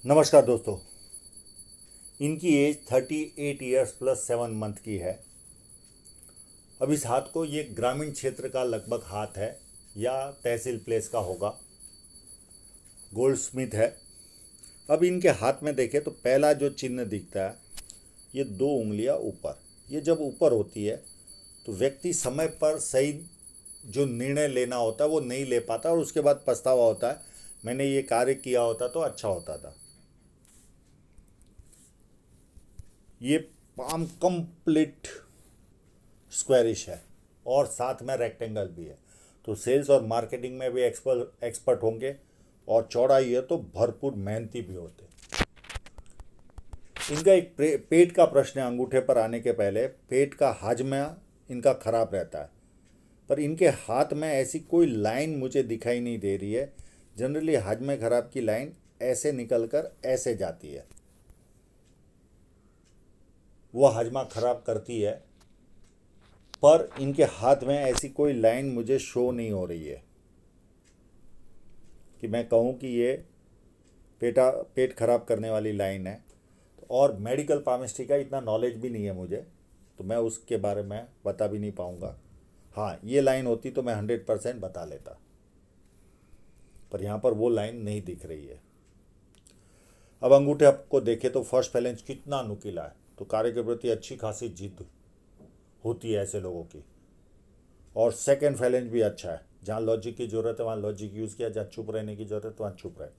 नमस्कार दोस्तों। इनकी एज 38 ईयर्स प्लस 7 मंथ की है। अब इस हाथ को ये ग्रामीण क्षेत्र का लगभग हाथ है या तहसील प्लेस का होगा। गोल्ड स्मिथ है। अब इनके हाथ में देखें तो पहला जो चिन्ह दिखता है, ये 2 उंगलियां ऊपर। ये जब ऊपर होती है तो व्यक्ति समय पर सही जो निर्णय लेना होता है वो नहीं ले पाता और उसके बाद पछतावा होता है, मैंने ये कार्य किया होता तो अच्छा होता था। ये पाम कंप्लीट स्क्वायरिश है और साथ में रेक्टेंगल भी है, तो सेल्स और मार्केटिंग में भी एक्सपर्ट होंगे। और चौड़ा ही है तो भरपूर मेहनती भी होते। इनका एक पेट का प्रश्न है। अंगूठे पर आने के पहले पेट का हाजमा इनका खराब रहता है, पर इनके हाथ में ऐसी कोई लाइन मुझे दिखाई नहीं दे रही है। जनरली हाजमे खराब की लाइन ऐसे निकलकर ऐसे जाती है, वो हाजमा खराब करती है, पर इनके हाथ में ऐसी कोई लाइन मुझे शो नहीं हो रही है कि मैं कहूँ कि ये पेट खराब करने वाली लाइन है। और मेडिकल पामिस्ट्री का इतना नॉलेज भी नहीं है मुझे, तो मैं उसके बारे में बता भी नहीं पाऊँगा। हाँ, ये लाइन होती तो मैं 100% बता लेता, पर यहाँ पर वो लाइन नहीं दिख रही है। अब अंगूठे आपको देखे तो फर्स्ट फैलेंज कितना नुकीला है, तो कार्य के प्रति अच्छी खासी जिद होती है ऐसे लोगों की। और सेकंड फैलेंज भी अच्छा है, जहाँ लॉजिक की ज़रूरत है वहाँ लॉजिक यूज़ किया, जहाँ चुप रहने की ज़रूरत है वहाँ चुप रहे।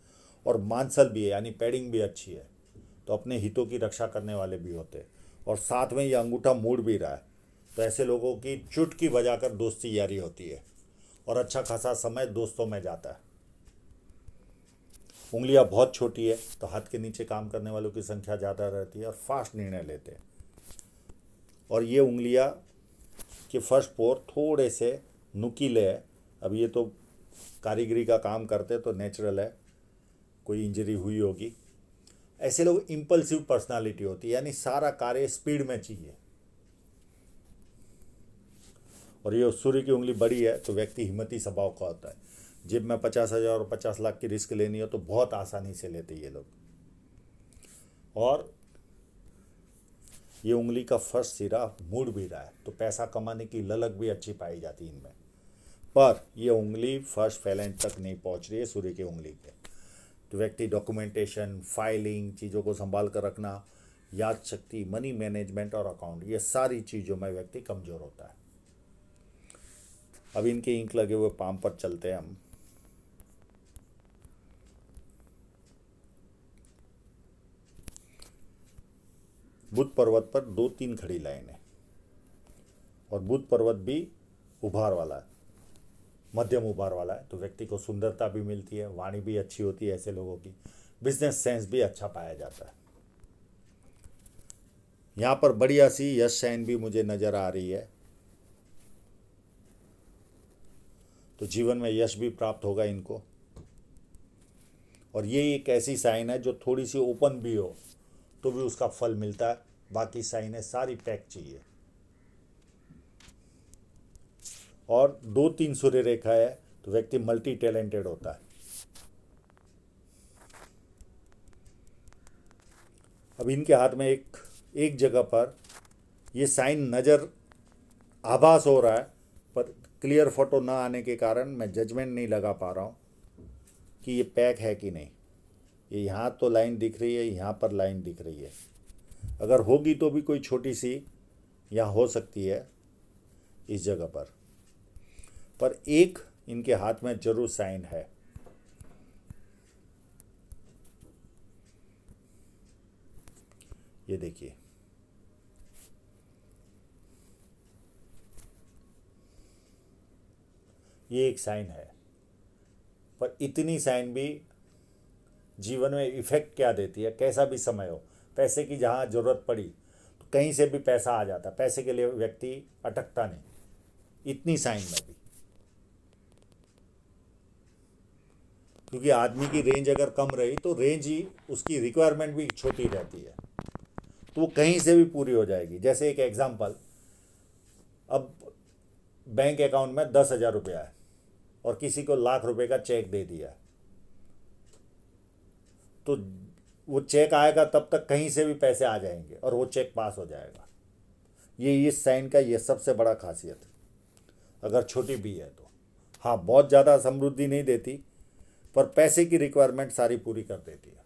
और मांसल भी है, यानी पैडिंग भी अच्छी है, तो अपने हितों की रक्षा करने वाले भी होते हैं। और साथ में ये अंगूठा मुड़ भी रहा है, तो ऐसे लोगों की चुटकी बजाकर दोस्ती यारी होती है और अच्छा खासा समय दोस्तों में जाता है। उंगलियां बहुत छोटी है, तो हाथ के नीचे काम करने वालों की संख्या ज़्यादा रहती है और फास्ट निर्णय लेते हैं। और ये उंगलियां के फर्स्ट पोर थोड़े से नुकीले है। अब ये तो कारीगरी का काम करते तो नेचुरल है, कोई इंजरी हुई होगी। ऐसे लोग इम्पल्सिव पर्सनालिटी होती है, यानी सारा कार्य स्पीड में चाहिए। और ये सूर्य की उंगली बड़ी है तो व्यक्ति हिम्मती स्वभाव का होता है। जेब में 50,000 और 50 लाख की रिस्क लेनी हो तो बहुत आसानी से लेते ये लोग। और ये उंगली का फर्स्ट सिरा मुड़ भी रहा है, तो पैसा कमाने की ललक भी अच्छी पाई जाती है इनमें। पर ये उंगली फर्स्ट फैलेंज तक नहीं पहुंच रही है सूर्य की उंगली के, तो व्यक्ति डॉक्यूमेंटेशन, फाइलिंग, चीज़ों को संभाल कर रखना, याद शक्ति, मनी मैनेजमेंट और अकाउंट, ये सारी चीज़ों में व्यक्ति कमज़ोर होता है। अब इनके इंक लगे हुए पाम पर चलते हैं हम। बुध पर्वत पर 2-3 खड़ी लाइन है, और बुध पर्वत भी उभार वाला है, मध्यम उभार वाला है, तो व्यक्ति को सुंदरता भी मिलती है, वाणी भी अच्छी होती है ऐसे लोगों की, बिजनेस सेंस भी अच्छा पाया जाता है। यहाँ पर बढ़िया सी यश साइन भी मुझे नज़र आ रही है, तो जीवन में यश भी प्राप्त होगा इनको। और ये एक ऐसी साइन है जो थोड़ी सी ओपन भी हो तो भी उसका फल मिलता है। बाकी साइनें सारी पैक चाहिए। और 2-3 सूर्य रेखा है तो व्यक्ति मल्टी टैलेंटेड होता है। अब इनके हाथ में एक जगह पर ये साइन नज़र आभास हो रहा है, पर क्लियर फोटो ना आने के कारण मैं जजमेंट नहीं लगा पा रहा हूँ कि ये पैक है कि नहीं। ये यहाँ तो लाइन दिख रही है, यहाँ पर लाइन दिख रही है। अगर होगी तो भी कोई छोटी सी यहाँ हो सकती है इस जगह पर एक इनके हाथ में जरूर साइन है। ये देखिए, ये एक साइन है, पर इतनी साइन भी जीवन में इफेक्ट क्या देती है। कैसा भी समय हो, पैसे की जहाँ ज़रूरत पड़ी तो कहीं से भी पैसा आ जाता, पैसे के लिए व्यक्ति अटकता नहीं, इतनी साइन में भी। क्योंकि आदमी की रेंज अगर कम रही तो रेंज ही उसकी रिक्वायरमेंट भी छोटी रहती है, तो वो कहीं से भी पूरी हो जाएगी। जैसे एक एग्जांपल, अब बैंक अकाउंट में 10,000 रुपया है और किसी को 1,00,000 रुपए का चेक दे दिया, तो वो चेक आएगा तब तक कहीं से भी पैसे आ जाएंगे और वो चेक पास हो जाएगा। ये इस साइन का ये सबसे बड़ा खासियत है, अगर छोटी भी है तो। हाँ, बहुत ज़्यादा समृद्धि नहीं देती, पर पैसे की रिक्वायरमेंट सारी पूरी कर देती है।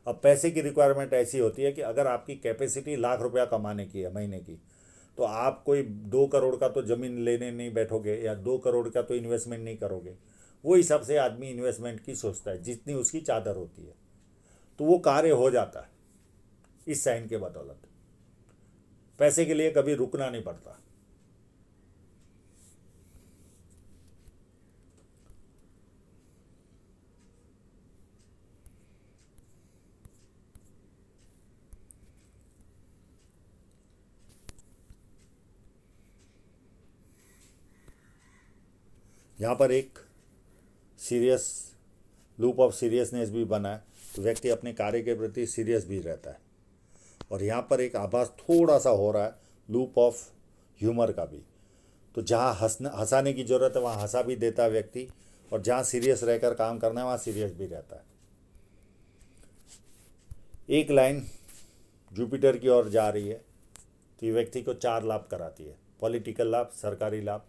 अब पैसे की रिक्वायरमेंट ऐसी होती है कि अगर आपकी कैपेसिटी ₹1,00,000 कमाने की है महीने की, तो आप कोई 2 करोड़ का तो ज़मीन लेने नहीं बैठोगे या 2 करोड़ का तो इन्वेस्टमेंट नहीं करोगे। वो हिसाब से आदमी इन्वेस्टमेंट की सोचता है, जितनी उसकी चादर होती है, तो वो कार्य हो जाता है इस साइन के बदौलत। पैसे के लिए कभी रुकना नहीं पड़ता। यहाँ पर एक सीरियस लूप ऑफ सीरियसनेस भी बना है, तो व्यक्ति अपने कार्य के प्रति सीरियस भी रहता है। और यहाँ पर एक आभास थोड़ा सा हो रहा है लूप ऑफ ह्यूमर का भी। तो जहाँ हंसाने की ज़रूरत है वहाँ हंसा भी देता है व्यक्ति, और जहाँ सीरियस रहकर काम करना है वहाँ सीरियस भी रहता है। एक लाइन जुपिटर की ओर जा रही है, तो ये व्यक्ति को 4 लाभ कराती है। पॉलिटिकल लाभ, सरकारी लाभ,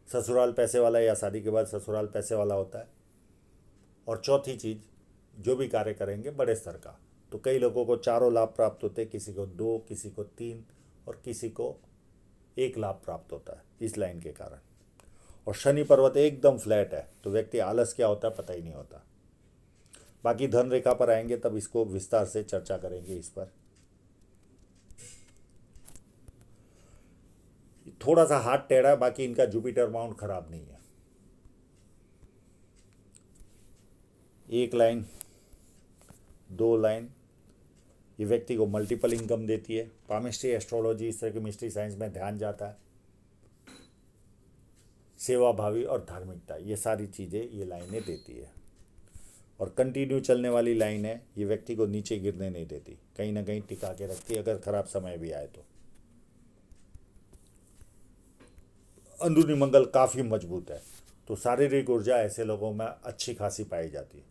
ससुराल पैसे वाला या शादी के बाद ससुराल पैसे वाला होता है, और चौथी चीज़, जो भी कार्य करेंगे बड़े स्तर का। तो कई लोगों को चारों लाभ प्राप्त होते हैं, किसी को 2, किसी को 3 और किसी को 1 लाभ प्राप्त होता है इस लाइन के कारण। और शनि पर्वत एकदम फ्लैट है, तो व्यक्ति आलस क्या होता है पता ही नहीं होता। बाकी धन रेखा पर आएंगे तब इसको विस्तार से चर्चा करेंगे इस पर। थोड़ा सा हाथ टेढ़ा है, बाकी इनका जुपिटर माउंट खराब नहीं है। एक लाइन, 2 लाइन, ये व्यक्ति को मल्टीपल इनकम देती है। पामिस्ट्री, एस्ट्रोलॉजी, इस तरह की मिस्ट्री साइंस में ध्यान जाता है। सेवा भावी और धार्मिकता, ये सारी चीज़ें ये लाइनें देती है। और कंटिन्यू चलने वाली लाइन है, ये व्यक्ति को नीचे गिरने नहीं देती, कहीं ना कहीं टिका के रखती है अगर खराब समय भी आए तो। अंदरूनी मंगल काफ़ी मजबूत है, तो शारीरिक ऊर्जा ऐसे लोगों में अच्छी खासी पाई जाती है।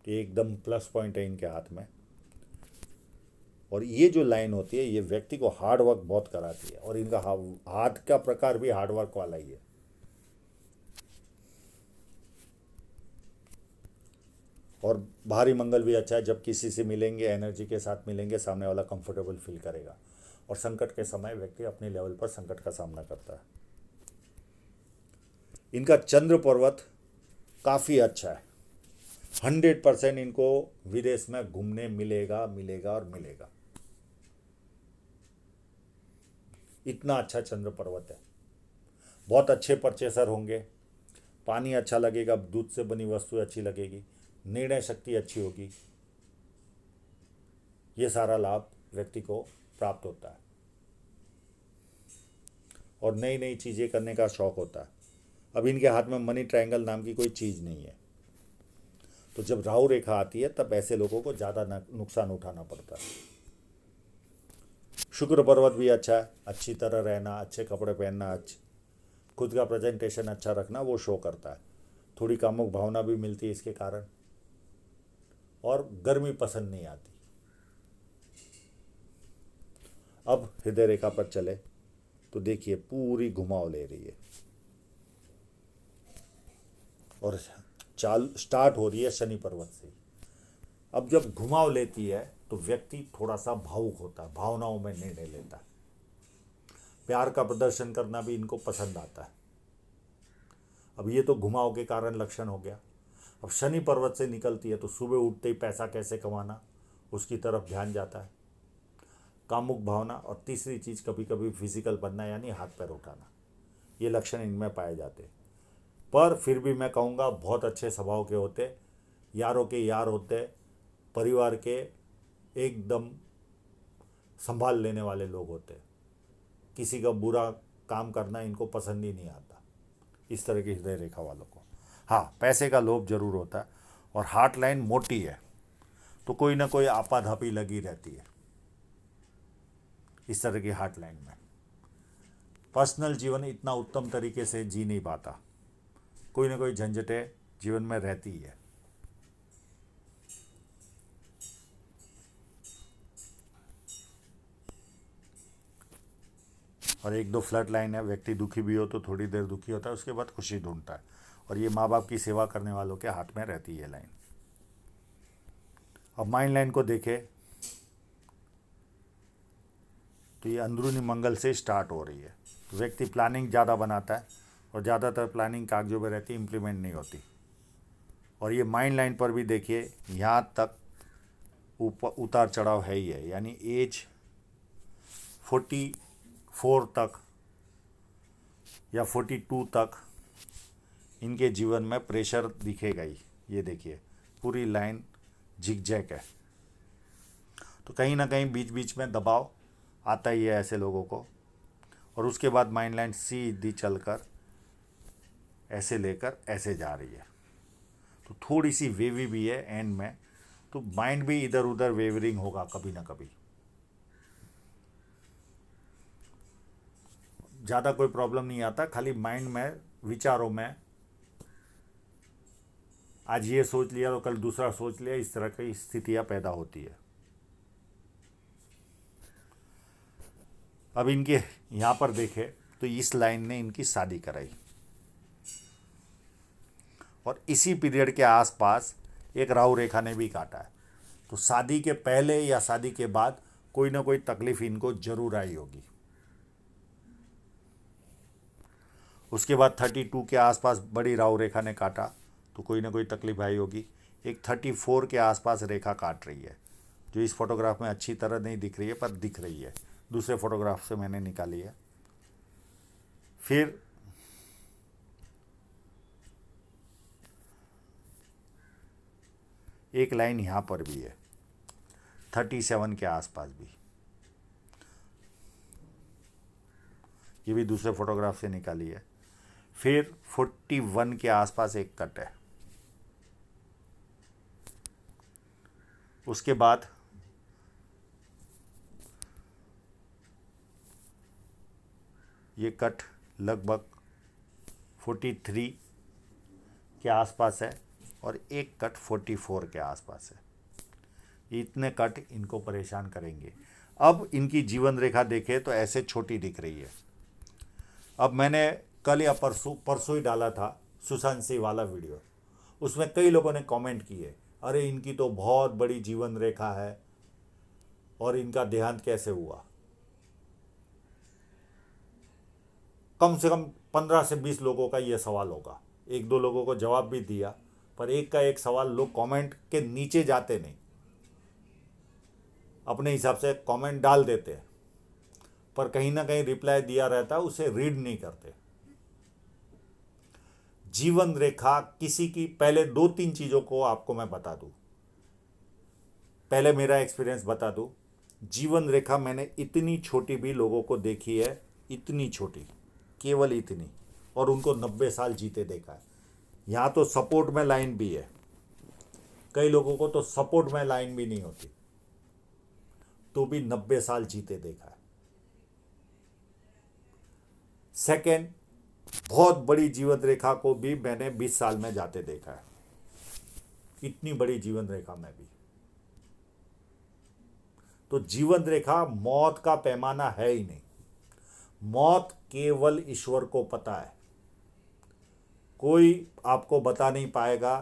तो ये एकदम प्लस पॉइंट है इनके हाथ में। और ये जो लाइन होती है ये व्यक्ति को हार्ड वर्क बहुत कराती है, और इनका हाथ का प्रकार भी हार्ड वर्क वाला ही है। और भारी मंगल भी अच्छा है, जब किसी से मिलेंगे, एनर्जी के साथ मिलेंगे, सामने वाला कंफर्टेबल फील करेगा। और संकट के समय व्यक्ति अपने लेवल पर संकट का सामना करता है। इनका चंद्र पर्वत काफ़ी अच्छा है, 100% इनको विदेश में घूमने मिलेगा मिलेगा और मिलेगा। इतना अच्छा चंद्र पर्वत है। बहुत अच्छे परचेसर होंगे, पानी अच्छा लगेगा, दूध से बनी वस्तु अच्छी लगेगी, निर्णय शक्ति अच्छी होगी। ये सारा लाभ व्यक्ति को प्राप्त होता है। और नई नई चीज़ें करने का शौक़ होता है। अब इनके हाथ में मनी ट्रायंगल नाम की कोई चीज़ नहीं है, तो जब राहु रेखा आती है तब ऐसे लोगों को ज़्यादा नुकसान उठाना पड़ता है। शुक्र पर्वत भी अच्छा है, अच्छी तरह रहना, अच्छे कपड़े पहनना, खुद का प्रेजेंटेशन अच्छा रखना, वो शो करता है। थोड़ी कामुक भावना भी मिलती है इसके कारण, और गर्मी पसंद नहीं आती। अब हृदय रेखा पर चले तो देखिए पूरी घुमाव ले रही है, और चाल स्टार्ट हो रही है शनि पर्वत से। अब जब घुमाव लेती है तो व्यक्ति थोड़ा सा भावुक होता है, भावनाओं में निर्णय लेता है। प्यार का प्रदर्शन करना भी इनको पसंद आता है। अब ये तो घुमाव के कारण लक्षण हो गया। अब शनि पर्वत से निकलती है तो सुबह उठते ही पैसा कैसे कमाना, उसकी तरफ ध्यान जाता है। कामुक भावना, और तीसरी चीज़ कभी कभी फिजिकल बनना, यानी हाथ पैर उठाना, ये लक्षण इनमें पाए जाते हैं। पर फिर भी मैं कहूँगा बहुत अच्छे स्वभाव के होते, यारों के यार होते, परिवार के एकदम संभाल लेने वाले लोग होते। किसी का बुरा काम करना इनको पसंद ही नहीं आता, इस तरह की हृदय रेखा वालों को। हाँ, पैसे का लोभ जरूर होता है, और हार्ट लाइन मोटी है तो कोई ना कोई आपाधापी लगी रहती है इस तरह की हार्ट लाइन में। पर्सनल जीवन इतना उत्तम तरीके से जी नहीं पाता, कोई ना कोई झंझटें जीवन में रहती है। और एक दो फ्लड लाइन है, व्यक्ति दुखी भी हो तो थोड़ी देर दुखी होता है, उसके बाद खुशी ढूंढता है, और ये माँ बाप की सेवा करने वालों के हाथ में रहती है लाइन। अब माइंड लाइन को देखे तो ये अंदरूनी मंगल से स्टार्ट हो रही है। तो व्यक्ति प्लानिंग ज़्यादा बनाता है और ज़्यादातर प्लानिंग कागजों में रहती है, इम्प्लीमेंट नहीं होती। और ये माइंड लाइन पर भी देखिए यहाँ तक ऊपर उतार चढ़ाव है ही है, यानी एज 44 तक या 42 तक इनके जीवन में प्रेशर दिखेगा ही। ये देखिए पूरी लाइन झिकझैक है, तो कहीं ना कहीं बीच बीच में दबाव आता ही है ऐसे लोगों को। और उसके बाद माइंड लाइन सीधी चलकर ऐसे लेकर ऐसे जा रही है, तो थोड़ी सी वेवी भी है एंड में, तो माइंड भी इधर उधर वेवरिंग होगा कभी ना कभी। ज़्यादा कोई प्रॉब्लम नहीं आता, खाली माइंड में विचारों में आज ये सोच लिया तो कल दूसरा सोच लिया, इस तरह की स्थितियां पैदा होती है। अब इनके यहाँ पर देखे तो इस लाइन ने इनकी शादी कराई, और इसी पीरियड के आसपास एक राहु रेखा ने भी काटा है। तो शादी के पहले या शादी के बाद कोई ना कोई तकलीफ इनको जरूर आई होगी। उसके बाद 32 के आसपास बड़ी राहु रेखा ने काटा, तो कोई ना कोई तकलीफ आई होगी। एक 34 के आसपास रेखा काट रही है, जो इस फोटोग्राफ में अच्छी तरह नहीं दिख रही है पर दिख रही है, दूसरे फोटोग्राफ से मैंने निकाली है। फिर एक लाइन यहाँ पर भी है 37 के आसपास भी, ये भी दूसरे फोटोग्राफ से निकाली है। फिर 41 के आसपास एक कट है। उसके बाद ये कट लगभग 43 के आसपास है, और एक कट 44 के आसपास है। इतने कट इनको परेशान करेंगे। अब इनकी जीवन रेखा देखें तो ऐसे छोटी दिख रही है। अब मैंने कल या परसों ही डाला था सुशांत सिंह वाला वीडियो, उसमें कई लोगों ने कमेंट किए, अरे इनकी तो बहुत बड़ी जीवन रेखा है और इनका देहांत कैसे हुआ। कम से कम 15 से 20 लोगों का ये सवाल होगा। एक दो लोगों को जवाब भी दिया, पर एक का एक सवाल लोग कमेंट के नीचे जाते नहीं, अपने हिसाब से कमेंट डाल देते हैं, पर कहीं ना कहीं रिप्लाई दिया रहता है, उसे रीड नहीं करते। जीवन रेखा किसी की, पहले 2-3 चीज़ों को आपको मैं बता दूं, पहले मेरा एक्सपीरियंस बता दूं। जीवन रेखा मैंने इतनी छोटी भी लोगों को देखी है, इतनी छोटी, केवल इतनी, और उनको 90 साल जीते देखा है। यहाँ तो सपोर्ट में लाइन भी है, कई लोगों को तो सपोर्ट में लाइन भी नहीं होती, तो भी 90 साल जीते देखा है। सेकेंड, बहुत बड़ी जीवन रेखा को भी मैंने 20 साल में जाते देखा है, इतनी बड़ी जीवन रेखा में भी। तो जीवन रेखा मौत का पैमाना है ही नहीं, मौत केवल ईश्वर को पता है। कोई आपको बता नहीं पाएगा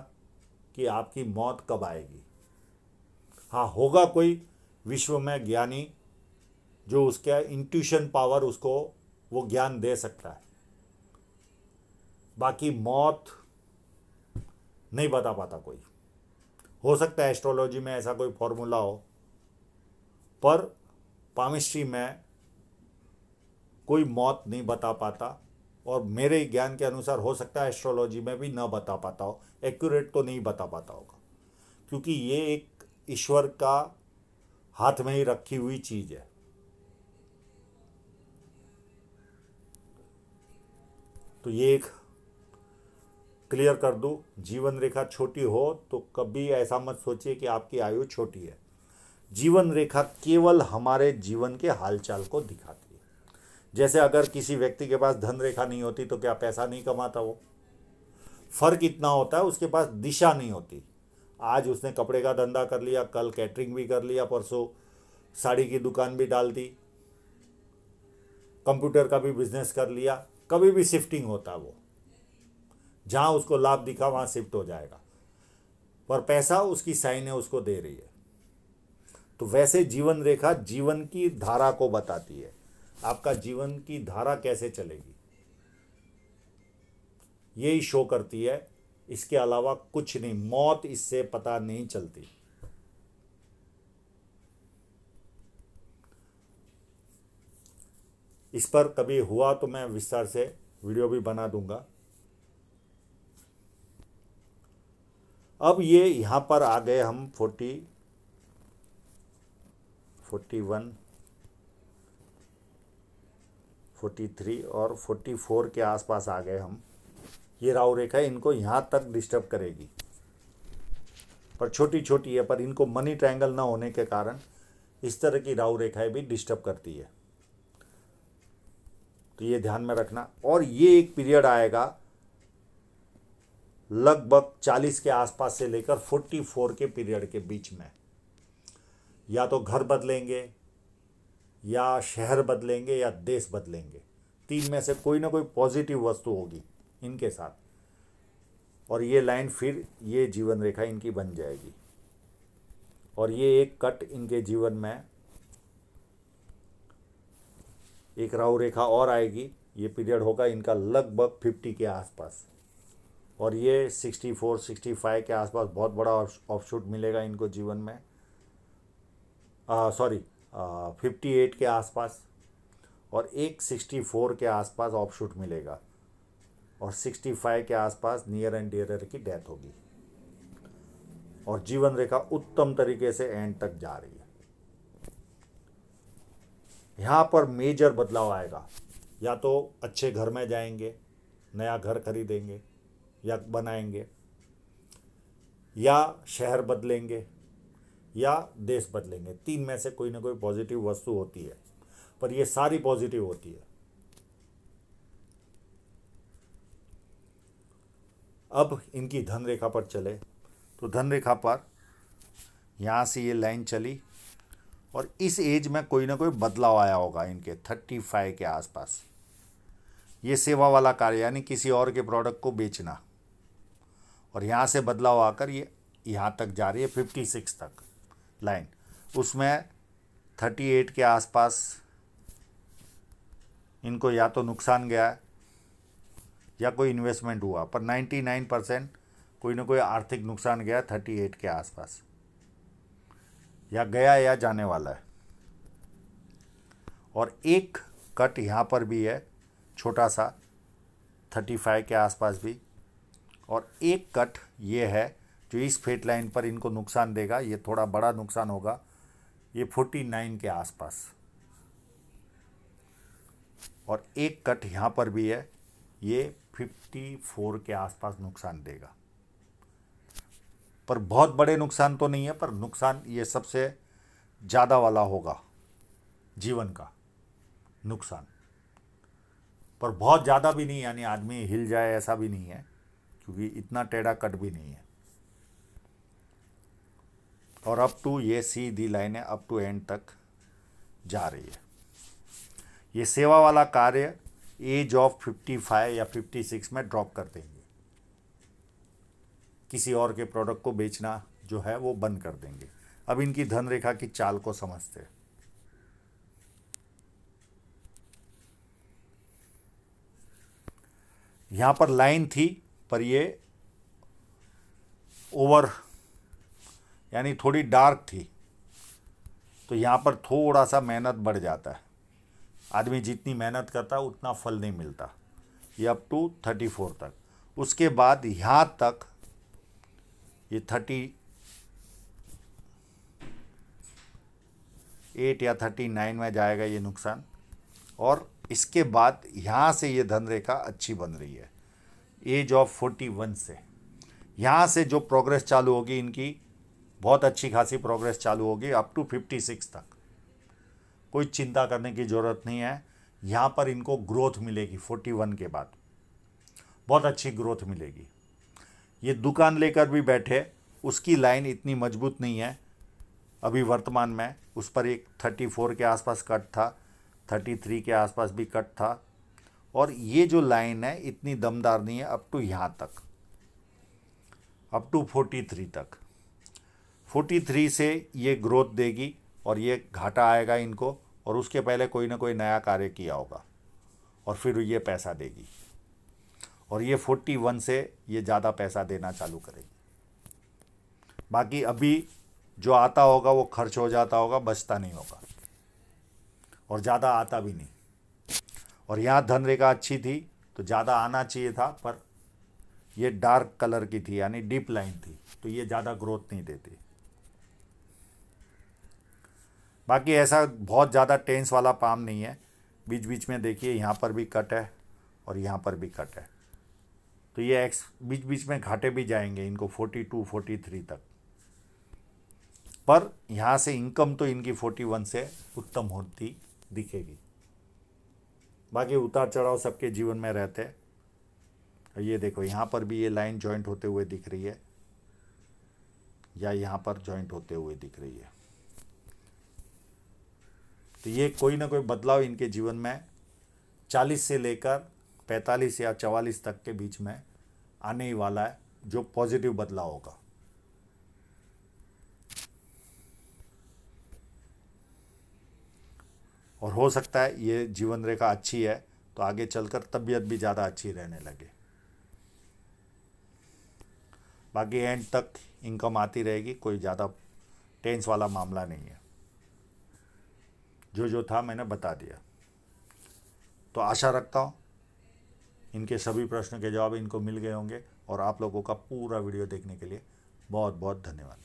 कि आपकी मौत कब आएगी। हाँ, होगा कोई विश्व में ज्ञानी जो उसका इंट्यूशन पावर उसको वो ज्ञान दे सकता है, बाकी मौत नहीं बता पाता कोई। हो सकता है एस्ट्रोलॉजी में ऐसा कोई फॉर्मूला हो, पर पामिस्ट्री में कोई मौत नहीं बता पाता, और मेरे ज्ञान के अनुसार हो सकता है एस्ट्रोलॉजी में भी ना बता पाता हो, एक्यूरेट तो नहीं बता पाता होगा, क्योंकि ये एक ईश्वर का हाथ में ही रखी हुई चीज है। तो ये एक क्लियर कर दूं, जीवन रेखा छोटी हो तो कभी ऐसा मत सोचिए कि आपकी आयु छोटी है। जीवन रेखा केवल हमारे जीवन के हालचाल को दिखाती है। जैसे अगर किसी व्यक्ति के पास धन रेखा नहीं होती तो क्या पैसा नहीं कमाता वो? फर्क इतना होता है उसके पास दिशा नहीं होती। आज उसने कपड़े का धंधा कर लिया, कल कैटरिंग भी कर लिया, परसों साड़ी की दुकान भी डाल दी, कंप्यूटर का भी बिजनेस कर लिया, कभी भी शिफ्टिंग होता, वो जहाँ उसको लाभ दिखा वहाँ शिफ्ट हो जाएगा, पर पैसा उसकी साइन है उसको दे रही है। तो वैसे जीवन रेखा जीवन की धारा को बताती है, आपका जीवन की धारा कैसे चलेगी, यही शो करती है। इसके अलावा कुछ नहीं, मौत इससे पता नहीं चलती। इस पर कभी हुआ तो मैं विस्तार से वीडियो भी बना दूंगा। अब ये यहाँ पर आ गए हम 41, 43 और 44 के आसपास आ गए हम। ये राहु रेखा इनको यहाँ तक डिस्टर्ब करेगी, पर छोटी छोटी है, पर इनको मनी ट्रायंगल ना होने के कारण इस तरह की राहु रेखाएं भी डिस्टर्ब करती है, तो ये ध्यान में रखना। और ये एक पीरियड आएगा लगभग 40 के आसपास से लेकर 44 के पीरियड के बीच में। या तो घर बदलेंगे, या शहर बदलेंगे, या देश बदलेंगे, तीन में से कोई ना कोई पॉजिटिव वस्तु होगी इनके साथ, और ये लाइन फिर ये जीवन रेखा इनकी बन जाएगी। और ये एक कट इनके जीवन में एक राहु रेखा और आएगी। ये पीरियड होगा इनका लगभग 50 के आसपास, और ये 64, 65 के आसपास बहुत बड़ा ऑफशूट मिलेगा इनको जीवन में। 58 के आसपास, और एक 64 के आसपास ऑफशूट मिलेगा, और 65 के आसपास नियर एंड डियरर की डेथ होगी, और जीवन रेखा उत्तम तरीके से एंड तक जा रही है। यहाँ पर मेजर बदलाव आएगा, या तो अच्छे घर में जाएंगे, नया घर खरीदेंगे या बनाएंगे, या शहर बदलेंगे, या देश बदलेंगे। तीन में से कोई ना कोई पॉजिटिव वस्तु होती है, पर ये सारी पॉजिटिव होती है। अब इनकी धन रेखा पर चले तो धन रेखा पर यहाँ से ये लाइन चली, और इस एज में कोई ना कोई बदलाव आया होगा इनके 35 के आसपास। ये सेवा वाला कार्य, यानी किसी और के प्रोडक्ट को बेचना, और यहाँ से बदलाव आकर ये यहाँ तक जा रही है 56 तक लाइन। उसमें 38 के आसपास इनको या तो नुकसान गया है या कोई इन्वेस्टमेंट हुआ, पर 99% कोई ना कोई आर्थिक नुकसान गया 38 के आसपास, या गया या जाने वाला है। और एक कट यहाँ पर भी है छोटा सा 35 के आसपास भी, और एक कट ये है जो इस फेट लाइन पर इनको नुकसान देगा। ये थोड़ा बड़ा नुकसान होगा, ये 49 के आसपास, और एक कट यहाँ पर भी है, ये 54 के आसपास नुकसान देगा। पर बहुत बड़े नुकसान तो नहीं है, पर नुकसान ये सबसे ज़्यादा वाला होगा जीवन का नुकसान, पर बहुत ज़्यादा भी नहीं, यानी आदमी हिल जाए ऐसा भी नहीं है, क्योंकि इतना टेढ़ा कट भी नहीं है। और अप टू ये सीधी लाइन है, अप टू एंड तक जा रही है। ये सेवा वाला कार्य एज ऑफ 55 या 56 में ड्रॉप कर देंगे, किसी और के प्रोडक्ट को बेचना जो है वो बंद कर देंगे। अब इनकी धन रेखा की चाल को समझते हैं। यहाँ पर लाइन थी, पर ये ओवर यानी थोड़ी डार्क थी, तो यहाँ पर थोड़ा सा मेहनत बढ़ जाता है। आदमी जितनी मेहनत करता है उतना फल नहीं मिलता। ये अप टू 34 तक, उसके बाद यहाँ तक ये 38 या 39 में जाएगा ये नुकसान, और इसके बाद यहाँ से ये धन रेखा अच्छी बन रही है एज ऑफ 41 से। यहाँ से जो प्रोग्रेस चालू होगी इनकी, बहुत अच्छी खासी प्रोग्रेस चालू होगी अप टू 56 तक। कोई चिंता करने की ज़रूरत नहीं है। यहाँ पर इनको ग्रोथ मिलेगी 41 के बाद, बहुत अच्छी ग्रोथ मिलेगी। ये दुकान लेकर भी बैठे, उसकी लाइन इतनी मजबूत नहीं है अभी वर्तमान में। उस पर एक 34 के आसपास कट था, 33 के आसपास भी कट था। और ये जो लाइन है इतनी दमदार नहीं है अप टू यहाँ तक, अप टू 43 तक। 43 से ये ग्रोथ देगी और ये घाटा आएगा इनको, और उसके पहले कोई ना कोई नया कार्य किया होगा और फिर ये पैसा देगी, और ये 41 से ये ज़्यादा पैसा देना चालू करेगी। बाकी अभी जो आता होगा वो खर्च हो जाता होगा, बचता नहीं होगा, और ज़्यादा आता भी नहीं। और यहाँ धन रेखा अच्छी थी तो ज़्यादा आना चाहिए था, पर ये डार्क कलर की थी यानी डीप लाइन थी, तो ये ज़्यादा ग्रोथ नहीं देती। बाकी ऐसा बहुत ज़्यादा टेंस वाला पाम नहीं है। बीच बीच में देखिए यहाँ पर भी कट है और यहाँ पर भी कट है, तो ये बीच बीच में घाटे भी जाएंगे इनको 42 43 तक। पर यहाँ से इनकम तो इनकी 41 से उत्तम होती दिखेगी। बाकी उतार चढ़ाव सबके जीवन में रहते हैं। ये देखो यहाँ पर भी ये लाइन जॉइंट होते हुए दिख रही है, या यहाँ पर जॉइंट होते हुए दिख रही है। तो ये कोई ना कोई बदलाव इनके जीवन में 40 से लेकर 45 या 44 तक के बीच में आने ही वाला है, जो पॉजिटिव बदलाव होगा। और हो सकता है ये जीवन रेखा अच्छी है तो आगे चलकर तबीयत भी ज़्यादा अच्छी रहने लगे। बाकी एंड तक इनकम आती रहेगी, कोई ज़्यादा टेंस वाला मामला नहीं है। जो था मैंने बता दिया। तो आशा रखता हूँ इनके सभी प्रश्नों के जवाब इनको मिल गए होंगे, और आप लोगों का पूरा वीडियो देखने के लिए बहुत बहुत धन्यवाद।